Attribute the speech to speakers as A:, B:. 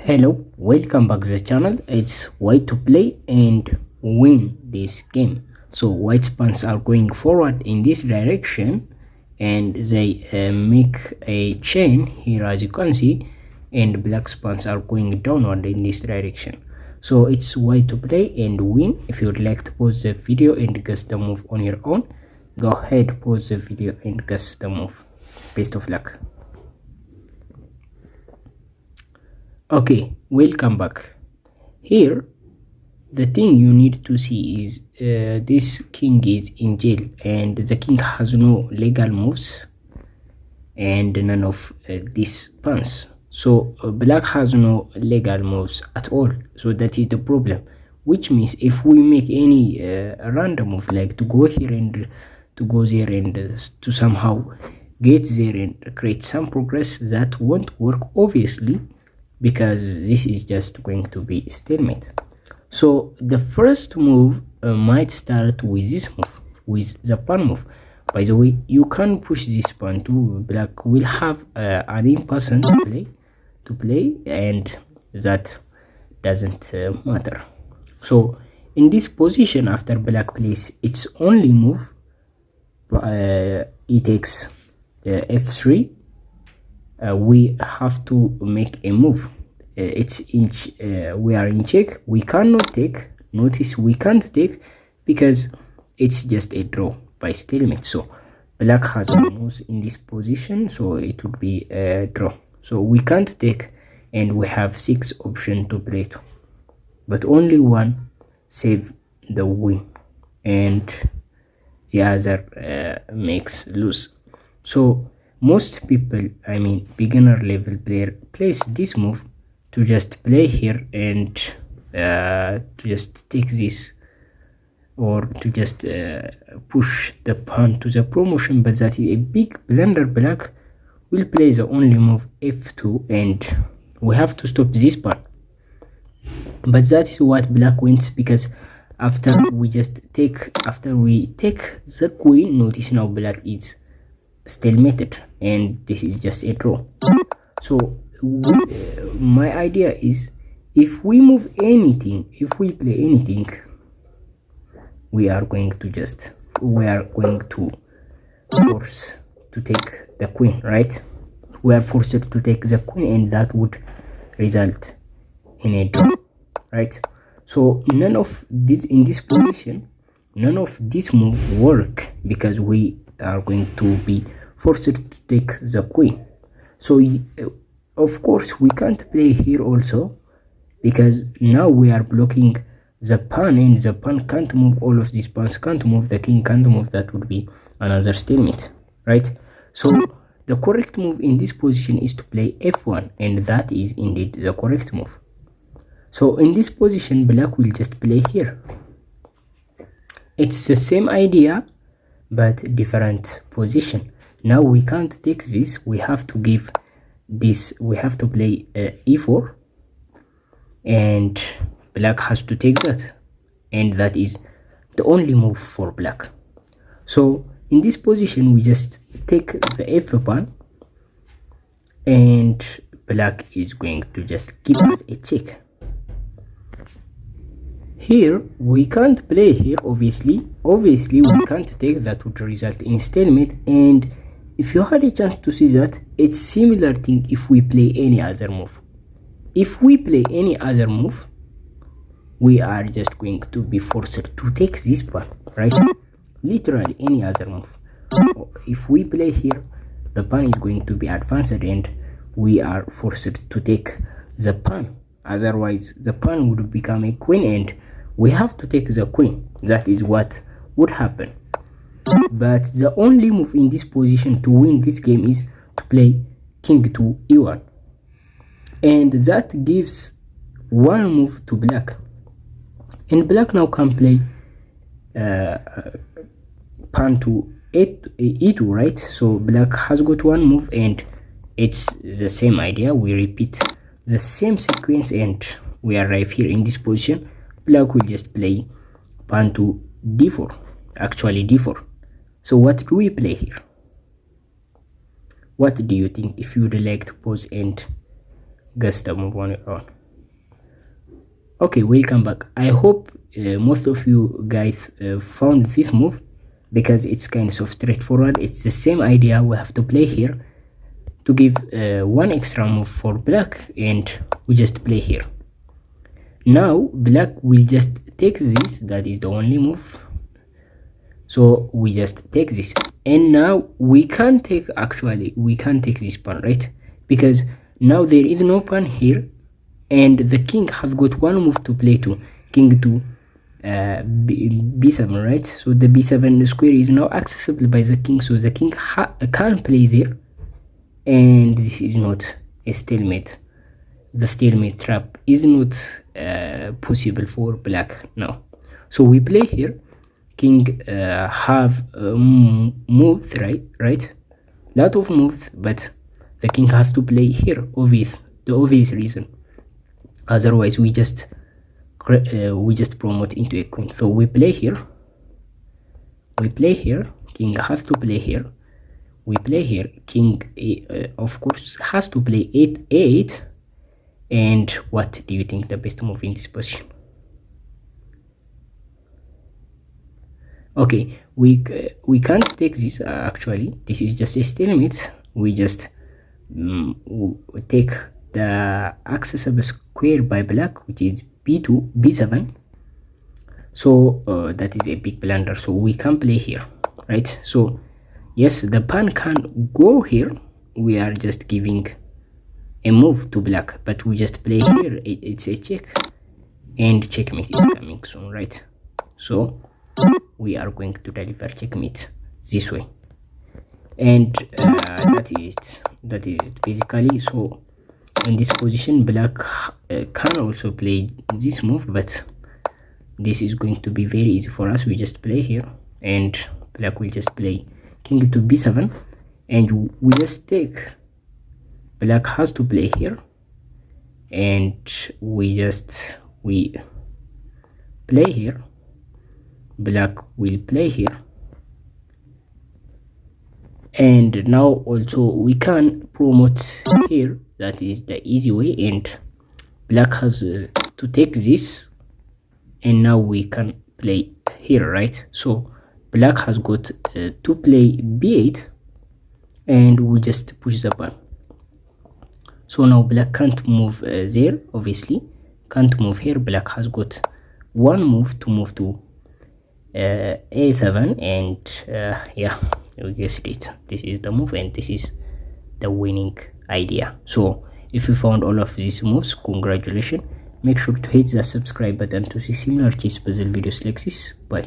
A: Hello, welcome back to the channel. It's white to play and win this game. So white pawns are going forward in this direction and they make a chain here, as you can see, and black pawns are going downward in this direction. So it's white to play and win. If you would like to pause the video and guess the move on your own, go ahead, pause the video and guess the move. Best of luck. Okay, welcome back. Here the thing you need to see is this king is in jail and the king has no legal moves and none of these pawns. So black has no legal moves at all, so that is the problem, which means if we make any random move, like to go here and to go there and to somehow get there and create some progress, that won't work obviously, because this is just going to be stalemate. So the first move might start with this move, with the pawn move. By the way, you can push this pawn too. Black will have an impasse to play, and that doesn't matter. So in this position, after black plays its only move, it takes f3. We have to make a move. It's in we are in check. We cannot take. Notice we can't take because it's just a draw by stalemate. So black has no moves in this position, so it would be a draw. So we can't take, and we have 6 options to play to, but only one save the win and the other makes lose. So most people, I mean beginner level player, plays this move to just play here and to just take this, or to just push the pawn to the promotion, but that is a big blunder. Black will play the only move f2 and we have to stop this pawn, but that is what black wins, because after we take the queen, notice now black is stalemated and this is just a draw. So my idea is, if we move anything, if we play anything, we are going to force to take the queen, right? We are forced to take the queen, and that would result in a draw, right? So none of this, in this position, none of this move work, because we are going to be forced to take the queen. So of course we can't play here also, because now we are blocking the pawn, and the pawn can't move. All of these pawns can't move, the king can't move. That would be another stalemate, right? So the correct move in this position is to play f1, and that is indeed the correct move. So in this position, black will just play here. It's the same idea but different position. Now we can't take this, we have to give this, we have to play e4, and black has to take that, and that is the only move for black. So in this position we just take the f pawn, and black is going to just give us a check. Here we can't play here, obviously we can't take, that would result in stalemate. And if you had a chance to see that, it's similar thing if we play any other move. If we play any other move, we are just going to be forced to take this pawn, right? Literally any other move. If we play here, the pawn is going to be advanced and we are forced to take the pawn. Otherwise the pawn would become a queen and we have to take the queen. That is what would happen. But the only move in this position to win this game is to play king to e1, and that gives one move to black, and black now can play pawn to e2, right? So black has got one move, and it's the same idea. We repeat the same sequence and we arrive here in this position. Black will just play pawn to d4, actually d4. So what do we play here? What do you think? If you would like to pause and guess the move on your own. Okay, welcome back. I hope most of you guys found this move, because it's kind of straightforward. It's the same idea. We have to play here to give one extra move for black, and we just play here. Now black will just take this, that is the only move, so we just take this, and now we can take, actually we can take this pawn, right? Because now there is no pawn here, and the king has got one move to play to, king to b7, right? So the b7 square is now accessible by the king, so the king can play there, and this is not a stalemate. The stalemate trap is not possible for black now. So we play here, king have moves, right? Lot of moves, but the king has to play here, the obvious reason. Otherwise we just promote into a queen. So we play here, king has to play here, we play here, king of course has to play a8. And what do you think the best move in this position? Okay, we can't take this, actually this is just a stalemate. We just take the accessible square by black, which is b2 b7, so that is a big blunder. So we can play here, right? So yes, the pawn can go here, we are just giving a move to black, but we just play here, it's a check, and checkmate is coming soon, right? So we are going to deliver checkmate this way, and that is it basically. So in this position black can also play this move, but this is going to be very easy for us. We just play here, and black will just play king to b7, and we just take, black has to play here, and we play here, black will play here, and now also we can promote here, that is the easy way, and black has to take this, and now we can play here, right? So black has got to play b8, and we just push the pawn. So now black can't move there, obviously can't move here. Black has got one move to move to a7, and yeah, you guessed it, this is the move, and this is the winning idea. So if you found all of these moves, congratulations. Make sure to hit the subscribe button to see similar chess puzzle videos like this. Bye.